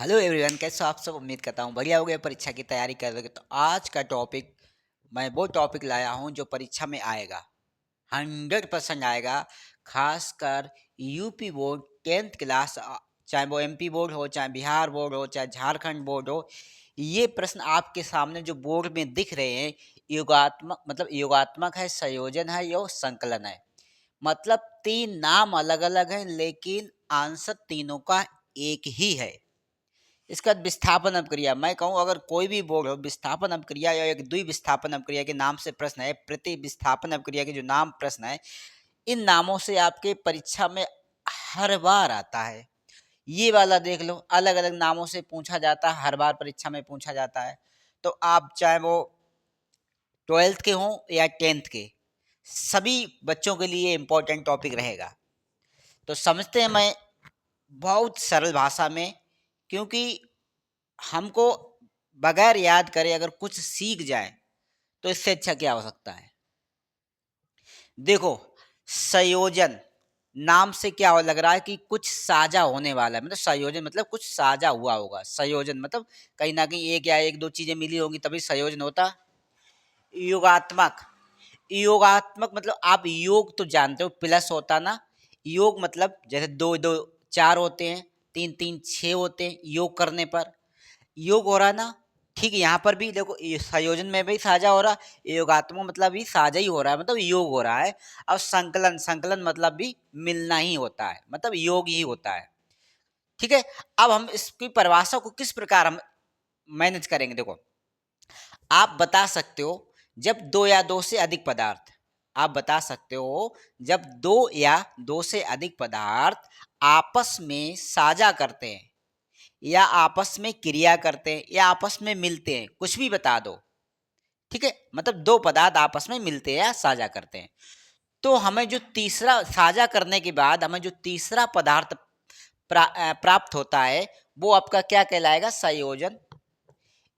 Hello everyone, कैसे हो आप सब। उम्मीद करता हूँ बढ़िया हो गए, परीक्षा की तैयारी कर रहे हो। तो आज का टॉपिक मैं वो टॉपिक लाया हूँ जो परीक्षा में आएगा, 100% आएगा। खासकर यूपी बोर्ड 10th क्लास, चाहे वो एमपी बोर्ड हो, चाहे बिहार बोर्ड हो, चाहे झारखंड बोर्ड हो। ये प्रश्न आपके सामने जो बोर्ड में दिख रहे हैं, योगात्मक मतलब योगात्मक है, संयोजन है या संकलन है। मतलब तीन नाम अलग अलग हैं, लेकिन आंसर तीनों का एक ही है। इसका विस्थापन अपक्रिया, मैं कहूँ अगर कोई भी बोर्ड हो, विस्थापन अपक्रिया या एक द्विविस्थापन अपक्रिया के नाम से प्रश्न है, प्रति विस्थापन अपक्रिया के जो नाम प्रश्न है, इन नामों से आपके परीक्षा में हर बार आता है। ये वाला देख लो, अलग अलग नामों से पूछा जाता है, हर बार परीक्षा में पूछा जाता है। तो आप चाहे वो 12th के हों या 10th के, सभी बच्चों के लिए इम्पोर्टेंट टॉपिक रहेगा। तो समझते हैं मैं बहुत सरल भाषा में, क्योंकि हमको बगैर याद करे अगर कुछ सीख जाए तो इससे अच्छा क्या हो सकता है। देखो, संयोजन नाम से क्या लग रहा है कि कुछ साझा होने वाला है। मतलब संयोजन मतलब कुछ साझा हुआ होगा। संयोजन मतलब कहीं ना कहीं एक या एक दो चीजें मिली होंगी तभी संयोजन होता। योगात्मक, योगात्मक मतलब आप योग तो जानते हो, प्लस होता ना। योग मतलब जैसे दो दो चार होते हैं, तीन तीन छः होते हैं, योग करने पर योग हो रहा ना। ठीक, यहाँ पर भी देखो, संयोजन में भी साझा हो रहा, योगात्मक मतलब भी साझा ही हो रहा है, मतलब योग हो रहा है। और संकलन, संकलन मतलब भी मिलना ही होता है, मतलब योग ही होता है। ठीक है। अब हम इसकी परिभाषा को किस प्रकार हम मैनेज करेंगे। देखो, आप बता सकते हो जब दो या दो से अधिक पदार्थ, आप बता सकते हो जब दो या दो से अधिक पदार्थ आपस में साझा करते हैं, या आपस में क्रिया करते हैं, या आपस में मिलते हैं, कुछ भी बता दो। ठीक है, मतलब दो पदार्थ आपस में मिलते हैं या साझा करते हैं, तो हमें जो तीसरा साझा करने के बाद हमें जो तीसरा पदार्थ प्राप्त होता है, वो आपका क्या कहलाएगा, संयोजन,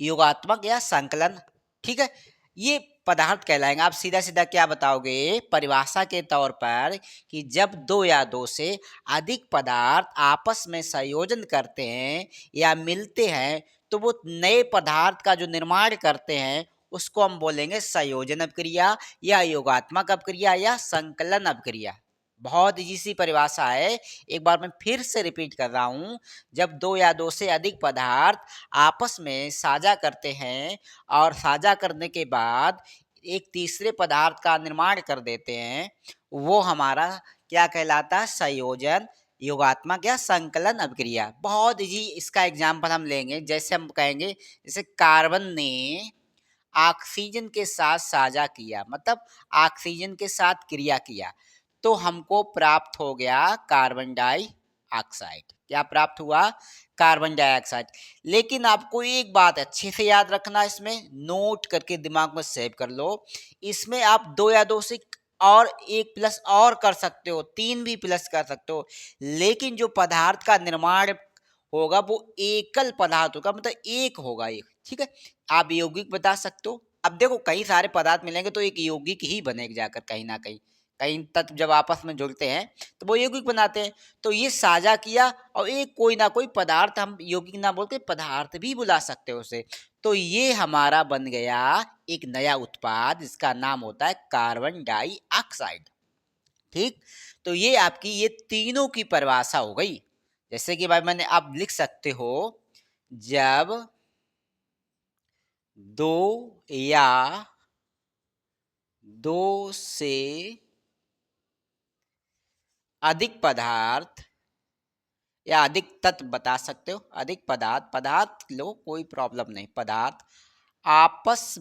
योगात्मक या संकलन। ठीक है, ये पदार्थ कहलाएंगे। आप सीधा सीधा क्या बताओगे परिभाषा के तौर पर कि जब दो या दो से अधिक पदार्थ आपस में संयोजन करते हैं या मिलते हैं, तो वो नए पदार्थ का जो निर्माण करते हैं उसको हम बोलेंगे संयोजन अपक्रिया, या योगात्मक अपक्रिया, या संकलन अपक्रिया। बहुत इजी सी परिभाषा है। एक बार मैं फिर से रिपीट कर रहा हूँ। जब दो या दो से अधिक पदार्थ आपस में साझा करते हैं और साझा करने के बाद एक तीसरे पदार्थ का निर्माण कर देते हैं, वो हमारा क्या कहलाता है, संयोजन, योगात्मक या संकलन अभिक्रिया। बहुत इजी इसका एग्जाम्पल हम लेंगे। जैसे हम कहेंगे, जैसे कार्बन ने ऑक्सीजन के साथ साझा किया, मतलब ऑक्सीजन के साथ क्रिया किया, तो हमको प्राप्त हो गया कार्बन डाइऑक्साइड। क्या प्राप्त हुआ, कार्बन डाइऑक्साइड। लेकिन आपको एक बात अच्छे से याद रखना, इसमें नोट करके दिमाग में सेव कर लो, इसमें आप दो या दो से और एक प्लस और कर सकते हो, तीन भी प्लस कर सकते हो, लेकिन जो पदार्थ का निर्माण होगा वो एकल पदार्थ होगा, मतलब एक होगा, एक। ठीक है, आप यौगिक बता सकते हो। अब देखो, कई सारे पदार्थ मिलेंगे तो एक यौगिक ही बनेगा जाकर, कहीं ना कहीं कई तत्व जब आपस में जुड़ते हैं तो वो यौगिक बनाते हैं। तो ये साझा किया और एक कोई ना कोई पदार्थ, हम यौगिक ना बोल के पदार्थ भी बुला सकते हो उसे। तो ये हमारा बन गया एक नया उत्पाद, जिसका नाम होता है कार्बन डाइऑक्साइड। ठीक, तो ये आपकी ये तीनों की परिभाषा हो गई। जैसे कि भाई मैंने, आप लिख सकते हो, जब दो या दो से अधिक पदार्थ या अधिक तत्व बता सकते हो, अधिक पदार्थ, पदार्थ लो कोई प्रॉब्लम नहीं, पदार्थ आपस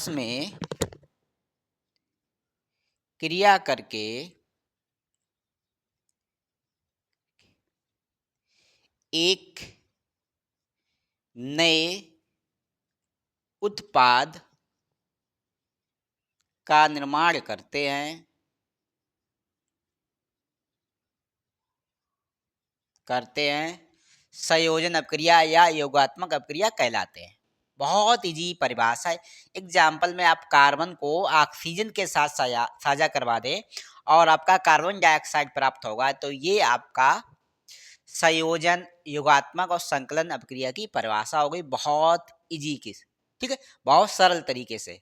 में क्रिया करके एक नए उत्पाद का निर्माण करते हैं, संयोजन अपक्रिया या योगात्मक अपक्रिया कहलाते हैं। बहुत इजी परिभाषा है। एग्जाम्पल में आप कार्बन को ऑक्सीजन के साथ साझा करवा दें और आपका कार्बन डाइऑक्साइड प्राप्त होगा, तो ये आपका संयोजन, योगात्मक और संकलन अपक्रिया की परिभाषा हो गई बहुत इजी की, ठीक है, बहुत सरल तरीके से।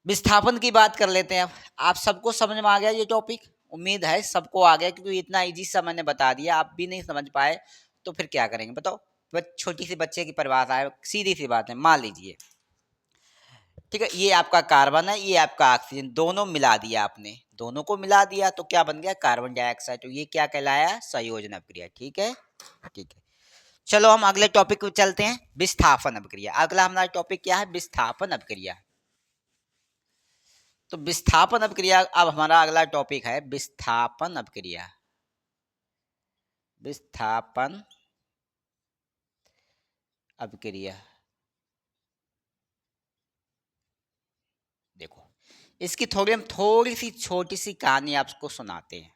विस्थापन की बात कर लेते हैं। अब आप सबको समझ में आ गया ये टॉपिक, उम्मीद है सबको आ गया, क्योंकि इतना इजी सा मैंने बता दिया, आप भी नहीं समझ पाए तो फिर क्या करेंगे बताओ। छोटी सी बच्चे की परिभाषा है, सीधी सी बात है। मान लीजिए, ठीक है, ये आपका कार्बन है, ये आपका ऑक्सीजन, दोनों मिला दिया आपने, दोनों को मिला दिया तो क्या बन गया, कार्बन डाइऑक्साइड। तो ये क्या कहलाया, संयोजन अपक्रिया। ठीक है, ठीक है। चलो हम अगले टॉपिक पे चलते हैं, विस्थापन अपक्रिया। अगला हमारा टॉपिक क्या है, विस्थापन अपक्रिया। तो विस्थापन अपक्रिया, अब हमारा अगला टॉपिक है विस्थापन अपक्रिया। विस्थापन अपक्रिया, देखो इसकी थोड़ी सी छोटी सी कहानी आपको सुनाते हैं।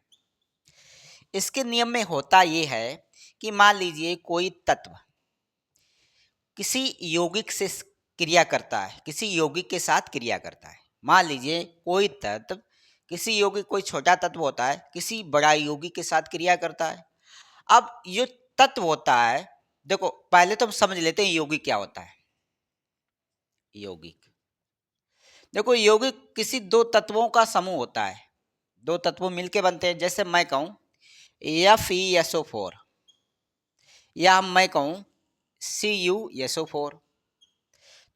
इसके नियम में होता ये है कि मान लीजिए कोई तत्व किसी यौगिक से क्रिया करता है, किसी यौगिक के साथ क्रिया करता है। मान लीजिए कोई तत्व, किसी यौगिक, कोई छोटा तत्व होता है किसी बड़ा यौगिक के साथ क्रिया करता है। अब ये तत्व होता है, देखो पहले तो हम समझ लेते हैं यौगिक क्या होता है। यौगिक, देखो यौगिक किसी दो तत्वों का समूह होता है, दो तत्व मिलके बनते हैं। जैसे मैं कहूँ Fe SO4, या मैं कहूँ CuSO4,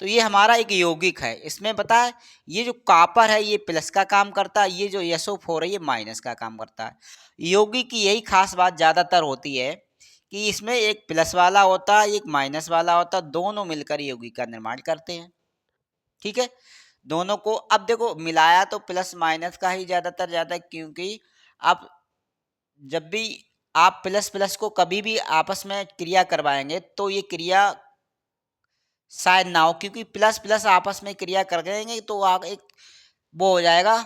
तो ये हमारा एक यौगिक है। इसमें पता है ये जो कॉपर है ये प्लस का काम करता है, ये जो SO4 है ये माइनस का काम करता है। यौगिक की यही खास बात ज़्यादातर होती है कि इसमें एक प्लस वाला होता है, एक माइनस वाला होता है, दोनों मिलकर यौगिक का निर्माण करते हैं। ठीक है, दोनों को अब देखो मिलाया तो प्लस माइनस का ही ज़्यादातर ज़्यादा, क्योंकि आप जब भी आप प्लस प्लस को कभी भी आपस में क्रिया करवाएंगे तो ये क्रिया शायद ना हो, क्योंकि प्लस प्लस आपस में क्रिया कर देंगे तो आप एक वो हो जाएगा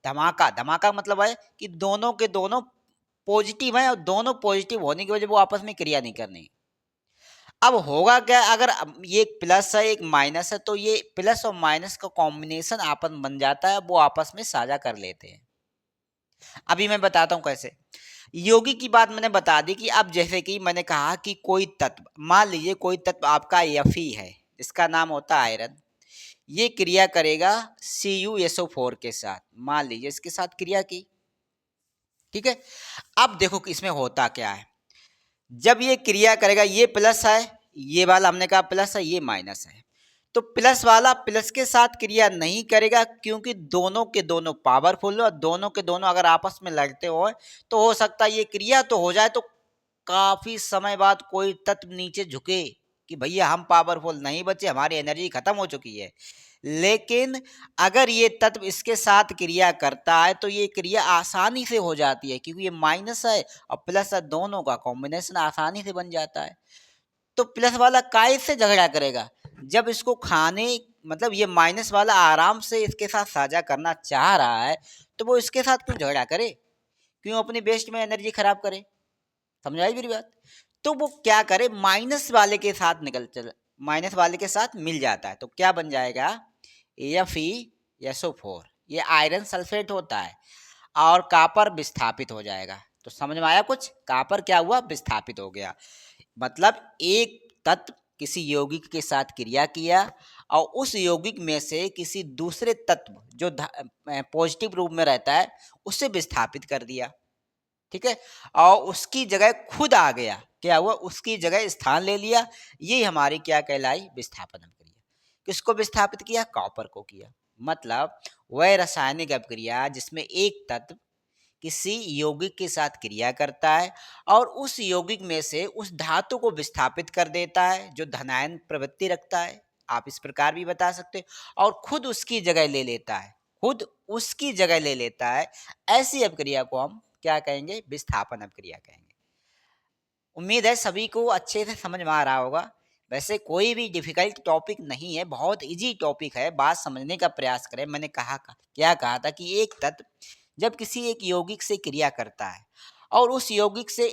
धमाका। धमाका मतलब है कि दोनों के दोनों पॉजिटिव हैं और दोनों पॉजिटिव होने की वजह वो आपस में क्रिया नहीं करनी। अब होगा क्या, अगर ये एक प्लस है एक माइनस है तो ये प्लस और माइनस का कॉम्बिनेशन आपन बन जाता है, वो आपस में साझा कर लेते हैं। अभी मैं बताता हूँ कैसे। योगी की बात मैंने बता दी कि अब जैसे कि मैंने कहा कि कोई तत्व, मान लीजिए कोई तत्व आपका Fe है, इसका नाम होता है आयरन, ये क्रिया करेगा CuSO4 के साथ। मान लीजिए इसके साथ क्रिया की, ठीक है। अब देखो कि इसमें होता क्या है, जब ये क्रिया करेगा, ये प्लस है, ये वाला हमने कहा प्लस है, ये माइनस है, तो प्लस वाला प्लस के साथ क्रिया नहीं करेगा, क्योंकि दोनों के दोनों पावरफुल है और दोनों के दोनों अगर आपस में लड़ते हो तो हो सकता है ये क्रिया तो हो जाए तो काफी समय बाद कोई तत्व नीचे झुके कि भैया हम पावरफुल नहीं बचे, हमारी एनर्जी खत्म हो चुकी है। लेकिन अगर ये तत्व इसके साथ क्रिया करता है तो ये क्रिया आसानी से हो जाती है, क्योंकि ये माइनस है और प्लस है, दोनों का कॉम्बिनेशन आसानी से बन जाता है। तो प्लस वाला काय से झगड़ा करेगा, जब इसको खाने, मतलब ये माइनस वाला आराम से इसके साथ साझा करना चाह रहा है तो वो इसके साथ क्यों झगड़ा करे, क्यों अपनी वेस्ट में एनर्जी खराब करे। समझ आई मेरी बात। तो वो क्या करे, माइनस वाले के साथ निकल चल, माइनस वाले के साथ मिल जाता है, तो क्या बन जाएगा FeSO4, ये आयरन सल्फेट होता है और कॉपर विस्थापित हो जाएगा। तो समझ में आया कुछ, कॉपर क्या हुआ, विस्थापित हो गया। मतलब एक तत्व किसी यौगिक के साथ क्रिया किया और उस यौगिक में से किसी दूसरे तत्व जो पॉजिटिव रूप में रहता है उसे विस्थापित कर दिया, ठीक है, और उसकी जगह खुद आ गया, क्या हुआ, उसकी जगह स्थान ले लिया। ये हमारी क्या कहलाई, विस्थापन अपक्रिया। किसको विस्थापित किया, कॉपर को किया। मतलब वह रासायनिक अपक्रिया जिसमें एक तत्व किसी यौगिक के साथ क्रिया करता है और उस यौगिक में से उस धातु को विस्थापित कर देता है जो धनायन प्रवृत्ति रखता है, आप इस प्रकार भी बता सकते हो, और खुद उसकी जगह ले लेता है, खुद उसकी जगह ले लेता है। ऐसी अपक्रिया को हम क्या कहेंगे, विस्थापन अपक्रिया कहेंगे। उम्मीद है सभी को अच्छे से समझ में आ रहा होगा। वैसे कोई भी डिफिकल्ट टॉपिक नहीं है, बहुत इजी टॉपिक है, बात समझने का प्रयास करें। मैंने क्या कहा था कि एक तत्व जब किसी एक यौगिक से क्रिया करता है और उस यौगिक से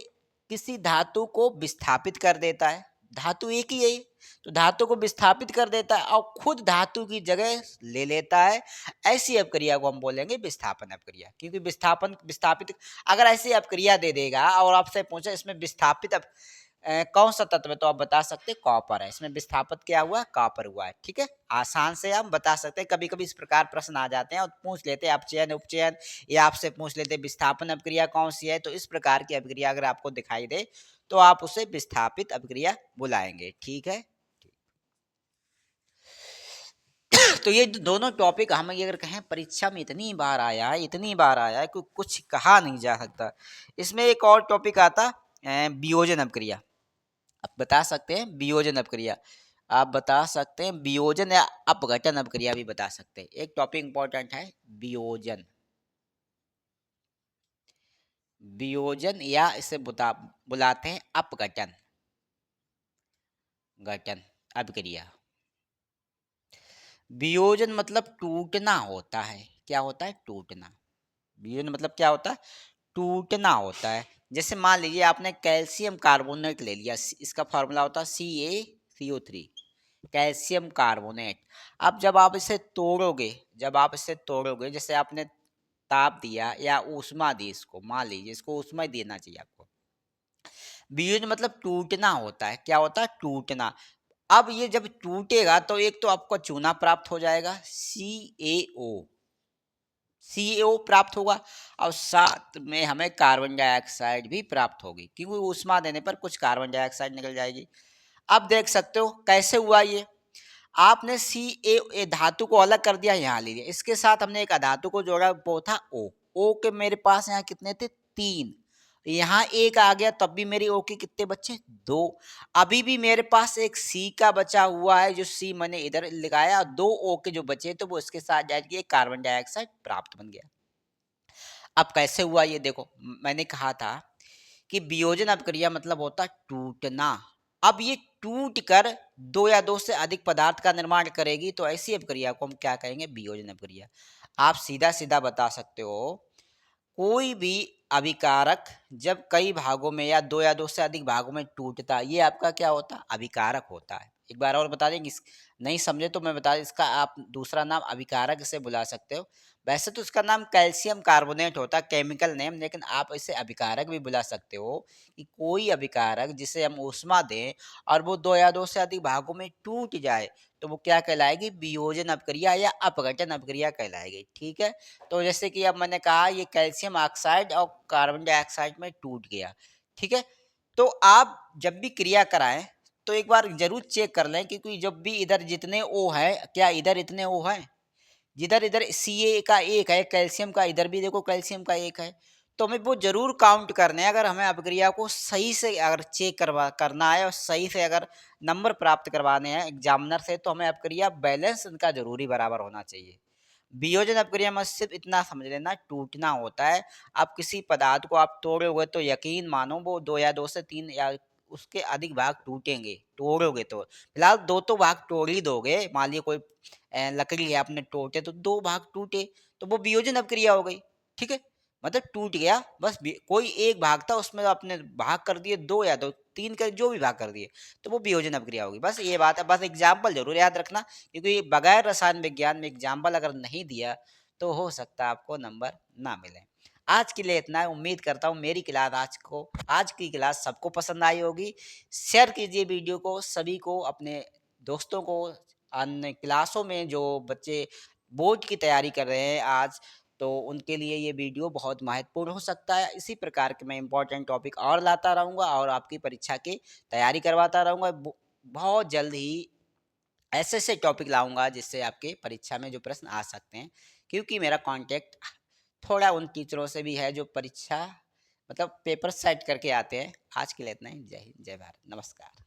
किसी धातु को विस्थापित कर देता है, धातु एक ही है, तो धातु को विस्थापित कर देता है और खुद धातु की जगह ले लेता है। ऐसी अपक्रिया को हम बोलेंगे विस्थापन अपक्रिया, क्योंकि विस्थापन विस्थापित अगर ऐसी अपक्रिया दे देगा और आपसे पूछे इसमें विस्थापित कौन सा तत्व है, तो आप बता सकते हैं कॉपर है। इसमें विस्थापित क्या हुआ, कॉपर हुआ है। ठीक है, आसान से हम बता सकते हैं। कभी कभी इस प्रकार प्रश्न आ जाते हैं और पूछ लेते हैं अपचयन उपचयन, या आपसे पूछ लेते हैं विस्थापन अपक्रिया कौन सी है। तो इस प्रकार की अपक्रिया अगर आपको दिखाई दे तो आप उसे विस्थापित अपक्रिया बुलाएंगे। ठीक है तो ये दोनों टॉपिक हम अगर कहें परीक्षा में इतनी बार आया है, इतनी बार आया है कि कुछ कहा नहीं जा सकता। इसमें एक और टॉपिक आता वियोजन अपक्रिया। आप बता सकते हैं वियोजन अपक्रिया, आप बता सकते हैं वियोजन या अपघटन अपक्रिया भी बता सकते हैं। एक टॉपिक इंपॉर्टेंट है वियोजन, वियोजन या इसे बुलाते हैं अपघटन घटन अपक्रिया। वियोजन मतलब टूटना होता है। क्या होता है, टूटना। वियोजन मतलब क्या होता है, टूटना होता है। जैसे मान लीजिए आपने कैल्शियम कार्बोनेट ले लिया, इसका फॉर्मूला होता है CaCO3, कैल्शियम कार्बोनेट। अब जब आप इसे तोड़ोगे, जब आप इसे तोड़ोगे, जैसे आपने ताप दिया या ऊष्मा दी, इसको मान लीजिए इसको ऊष्मा ही देना चाहिए आपको। वियोजन मतलब टूटना होता है। क्या होता है, टूटना। अब ये जब टूटेगा तो एक तो आपको चूना प्राप्त हो जाएगा, CaO प्राप्त होगा, और साथ में हमें कार्बन डाइऑक्साइड भी प्राप्त होगी, क्योंकि ऊष्मा देने पर कुछ कार्बन डाइऑक्साइड निकल जाएगी। अब देख सकते हो कैसे हुआ ये। आपने CaO धातु को अलग कर दिया, यहाँ लीजिए, इसके साथ हमने एक अधातु को जोड़ा, वो था O के मेरे पास यहाँ कितने थे, 3, यहाँ एक आ गया, तब भी मेरी O के कितने बच्चे, 2। अभी भी मेरे पास एक C का बचा हुआ है, जो C मैंने इधर लगाया, 2 O के जो बचे तो वो इसके साथ जाएगी, एक कार्बन डाइऑक्साइड प्राप्त बन गया। अब कैसे हुआ ये देखो, मैंने कहा था कि वियोजन अपक्रिया मतलब होता है टूटना। अब ये टूट कर दो या दो से अधिक पदार्थ का निर्माण करेगी, तो ऐसी अपक्रिया को हम क्या कहेंगे, वियोजन अपक्रिया। आप सीधा सीधा बता सकते हो, कोई भी अभिकारक जब कई भागों में या दो से अधिक भागों में टूटता है, ये आपका क्या होता है, अभिकारक होता है। एक बार और बता देंगे, नहीं समझे तो मैं बता दें, इसका आप दूसरा नाम अभिकारक इसे बुला सकते हो। वैसे तो इसका नाम कैल्शियम कार्बोनेट होता है, केमिकल नेम, लेकिन आप इसे अभिकारक भी बुला सकते हो कि कोई अभिकारक जिसे हम ऊष्मा दें और वो दो या दो से अधिक भागों में टूट जाए, तो वो क्या कहलाएगी, वियोजन अपक्रिया या अपघटन अपक्रिया कहलाएगी। ठीक है, तो जैसे कि अब मैंने कहा ये कैल्शियम ऑक्साइड और कार्बन डाइऑक्साइड में टूट गया। ठीक है, तो आप जब भी क्रिया कराएं तो एक बार जरूर चेक कर लें, क्योंकि जब भी इधर जितने O है, क्या इधर इतने O हैं, जिधर इधर Ca का एक है, कैल्शियम का इधर भी देखो कैल्शियम का एक है, तो हमें वो जरूर काउंट करने हैं। अगर हमें अपक्रिया को सही से अगर चेक करना है और सही से अगर नंबर प्राप्त करवाने हैं एग्जामिनर से, तो हमें अपक्रिया बैलेंस इनका जरूरी बराबर होना चाहिए। वियोजन अपक्रिया में सिर्फ इतना समझ लेना, टूटना होता है। आप किसी पदार्थ को आप तोड़ोगे तो यकीन मानो वो दो या दो से तीन या उसके अधिक भाग टूटेंगे, तोड़ोगे तो। फिलहाल दो तो भाग तोड़ ही दोगे, मान लीजिए कोई लकड़ी है आपने तोड़े तो दो भाग टूटे, तो वो वियोजन अपक्रिया हो गई। ठीक है, मतलब टूट गया, बस कोई एक भाग था उसमें आपने भाग कर दिए दो या दो तीन कर, जो भी भाग कर दिए, तो वो वियोजन अपक्रिया होगी। बस ये बात है, बस एग्जाम्पल जरूर याद रखना, क्योंकि बगैर रसायन विज्ञान में एग्जाम्पल अगर नहीं दिया तो हो सकता है आपको नंबर ना मिले। आज के लिए इतना है, उम्मीद करता हूँ मेरी क्लास आज की क्लास सबको पसंद आई होगी। शेयर कीजिए वीडियो को, सभी को, अपने दोस्तों को। अन्य क्लासों में जो बच्चे बोर्ड की तैयारी कर रहे हैं आज, तो उनके लिए ये वीडियो बहुत महत्वपूर्ण हो सकता है। इसी प्रकार के मैं इंपॉर्टेंट टॉपिक और लाता रहूँगा और आपकी परीक्षा की तैयारी करवाता रहूँगा। बहुत जल्द ही ऐसे ऐसे टॉपिक लाऊंगा जिससे आपके परीक्षा में जो प्रश्न आ सकते हैं, क्योंकि मेरा कांटेक्ट थोड़ा उन टीचरों से भी है जो परीक्षा मतलब पेपर सेट करके आते हैं। आज के लिए इतना ही। जय हिंद, जय भारत, नमस्कार।